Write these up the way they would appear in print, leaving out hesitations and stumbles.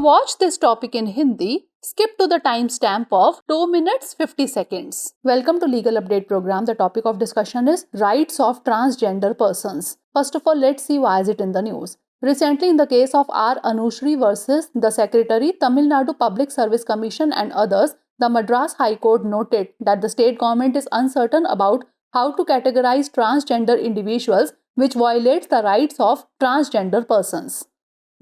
watch this topic in Hindi, skip to the timestamp of 2 minutes 50 seconds. Welcome to Legal Update program. The topic of discussion is rights of transgender persons. First of all, let's see why is it in the news. Recently, in the case of R. Anushri versus the Secretary, Tamil Nadu Public Service Commission and others, the Madras High Court noted that the state government is uncertain about how to categorize transgender individuals, which violates the rights of transgender persons.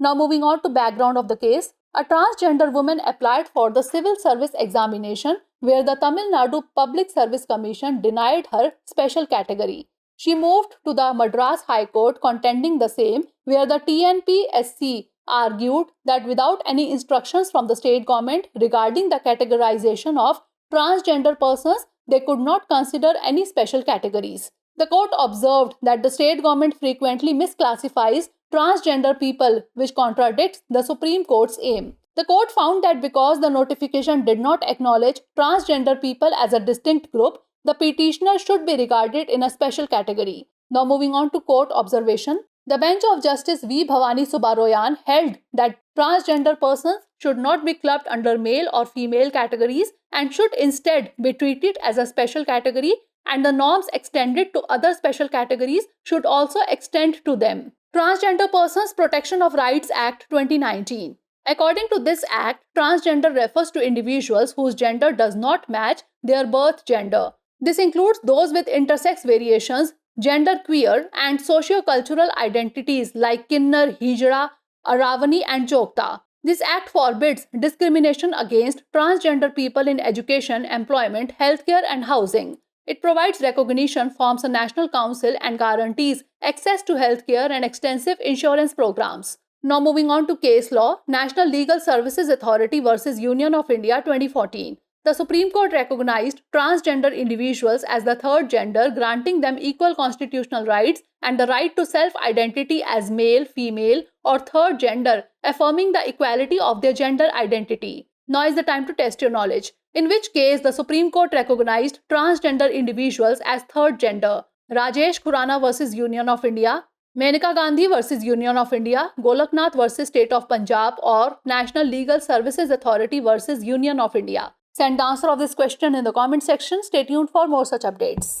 Now moving on to background of the case, a transgender woman applied for the civil service examination where the Tamil Nadu Public Service Commission denied her special category. She moved to the Madras High Court contending the same, where the TNPSC argued that without any instructions from the state government regarding the categorization of transgender persons, they could not consider any special categories. The court observed that the state government frequently misclassifies transgender people, which contradicts the Supreme Court's aim. The court found that because the notification did not acknowledge transgender people as a distinct group, the petitioner should be regarded in a special category. Now moving on to court observation. The bench of Justice V. Bhavani Subbaroyan held that transgender persons should not be clubbed under male or female categories and should instead be treated as a special category, and the norms extended to other special categories should also extend to them. Transgender Persons Protection of Rights Act 2019. According to this act, transgender refers to individuals whose gender does not match their birth gender. This includes those with intersex variations, genderqueer, and socio-cultural identities like Kinnar, Hijra, Aravani, and Jogta. This act forbids discrimination against transgender people in education, employment, healthcare, and housing. It provides recognition, forms a national council, and guarantees access to healthcare and extensive insurance programs. Now moving on to case law, National Legal Services Authority versus Union of India 2014. The Supreme Court recognized transgender individuals as the third gender, granting them equal constitutional rights and the right to self-identity as male, female, or third gender, affirming the equality of their gender identity. Now is the time to test your knowledge. In which case the Supreme Court recognized transgender individuals as third gender? Rajesh Khurana versus Union of India, Menaka Gandhi versus Union of India, Golaknath versus State of Punjab, or National Legal Services Authority versus Union of India? Send the answer of this question in the comment section. Stay tuned for more such updates.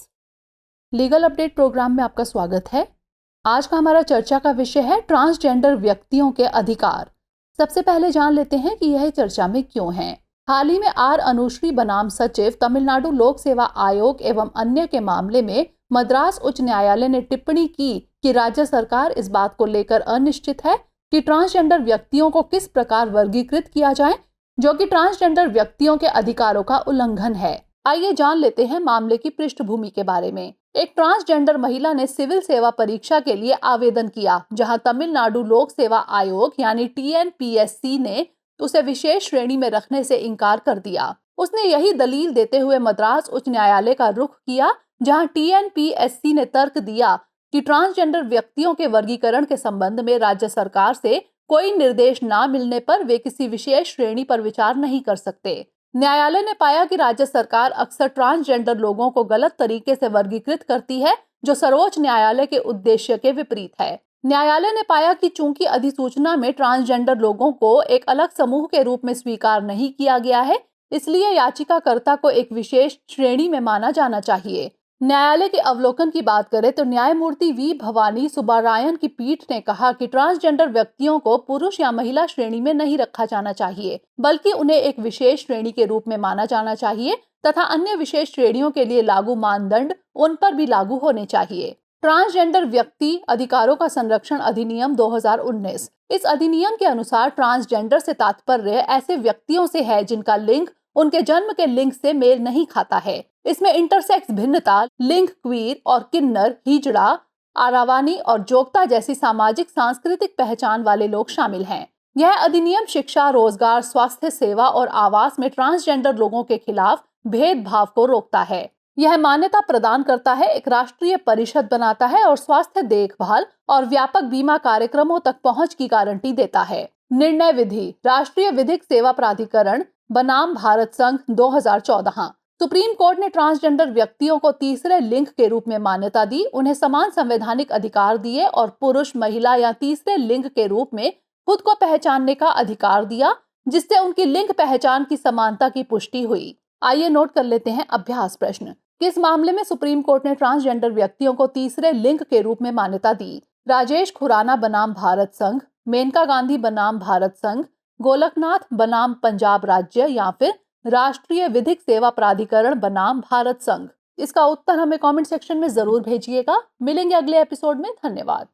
Legal update program में आपका स्वागत है। आज का हमारा चर्चा का विषय है ट्रांसजेंडर व्यक्तियों के अधिकार। सबसे पहले जान लेते हैं कि यह चर्चा में क्यों है। हाल ही में आर अनुश्री बनाम सचिव तमिलनाडु लोक सेवा आयोग एवं अन्य के मामले में मद्रास उच्च न्यायालय ने टिप्पणी की कि राज्य सरकार इस बात को लेकर अनिश्चित है कि ट्रांसजेंडर व्यक्तियों को किस प्रकार वर्गीकृत किया जाए, जो कि ट्रांसजेंडर व्यक्तियों के अधिकारों का उल्लंघन है। आइए जान लेते हैं मामले की पृष्ठभूमि के बारे में। एक ट्रांसजेंडर महिला ने सिविल सेवा परीक्षा के लिए आवेदन किया, जहां तमिलनाडु लोक सेवा आयोग यानी TNPSC ने उसे विशेष श्रेणी में रखने से इनकार कर दिया। उसने यही दलील देते हुए मद्रास उच्च न्यायालय का रुख किया, जहां TNPSC ने तर्क दिया कि ट्रांसजेंडर व्यक्तियों के वर्गीकरण के संबंध में राज्य सरकार से कोई निर्देश न मिलने पर वे किसी विशेष श्रेणी पर विचार नहीं कर सकते। न्यायालय ने पाया कि राज्य सरकार अक्सर ट्रांसजेंडर लोगों को गलत तरीके से वर्गीकृत करती है, जो सर्वोच्च न्यायालय के उद्देश्य के विपरीत है। न्यायालय ने पाया कि चूंकि अधिसूचना में ट्रांसजेंडर लोगों को एक अलग समूह के रूप में स्वीकार नहीं किया गया है, इसलिए याचिकाकर्ता को एक विशेष श्रेणी में माना जाना चाहिए। न्यायालय के अवलोकन की बात करें तो न्यायमूर्ति वी भवानी सुब्बारायन की पीठ ने कहा कि ट्रांसजेंडर व्यक्तियों को पुरुष या महिला श्रेणी में नहीं रखा जाना चाहिए, बल्कि उन्हें एक विशेष श्रेणी के रूप में माना जाना चाहिए तथा अन्य विशेष श्रेणियों के लिए लागू मानदंड उन पर भी लागू होने चाहिए। ट्रांसजेंडर व्यक्ति अधिकारों का संरक्षण अधिनियम 2019। इस अधिनियम के अनुसार ट्रांसजेंडर से तात्पर्य ऐसे व्यक्तियों से है जिनका लिंग उनके जन्म के लिंग से मेल नहीं खाता है। इसमें इंटरसेक्स भिन्नता, लिंग क्वीर और किन्नर, हिजड़ा, आरावानी और जोगता जैसी सामाजिक सांस्कृतिक पहचान वाले लोग शामिल हैं। यह अधिनियम शिक्षा, रोजगार, स्वास्थ्य सेवा और आवास में ट्रांसजेंडर लोगों के खिलाफ भेदभाव को रोकता है। यह मान्यता प्रदान करता है, एक राष्ट्रीय परिषद बनाता है और स्वास्थ्य देखभाल और व्यापक बीमा कार्यक्रमों तक पहुंच की गारंटी देता है। निर्णय विधि, राष्ट्रीय विधिक सेवा प्राधिकरण बनाम भारत संघ 2014। सुप्रीम कोर्ट ने ट्रांसजेंडर व्यक्तियों को तीसरे लिंग के रूप में मान्यता दी, उन्हें समान संवैधानिक अधिकार दिए और पुरुष, महिला या तीसरे लिंग के रूप में खुद को पहचानने का अधिकार दिया, जिससे उनकी लिंग पहचान की समानता की पुष्टि हुई। आइए नोट कर लेते हैं अभ्यास प्रश्न। किस मामले में सुप्रीम कोर्ट ने ट्रांसजेंडर व्यक्तियों को तीसरे लिंग के रूप में मान्यता दी? राजेश खुराना बनाम भारत संघ, मेनका गांधी बनाम भारत संघ, गोलकनाथ बनाम पंजाब राज्य या फिर राष्ट्रीय विधिक सेवा प्राधिकरण बनाम भारत संघ? इसका उत्तर हमें कमेंट सेक्शन में जरूर भेजिएगा। मिलेंगे अगले एपिसोड में। धन्यवाद।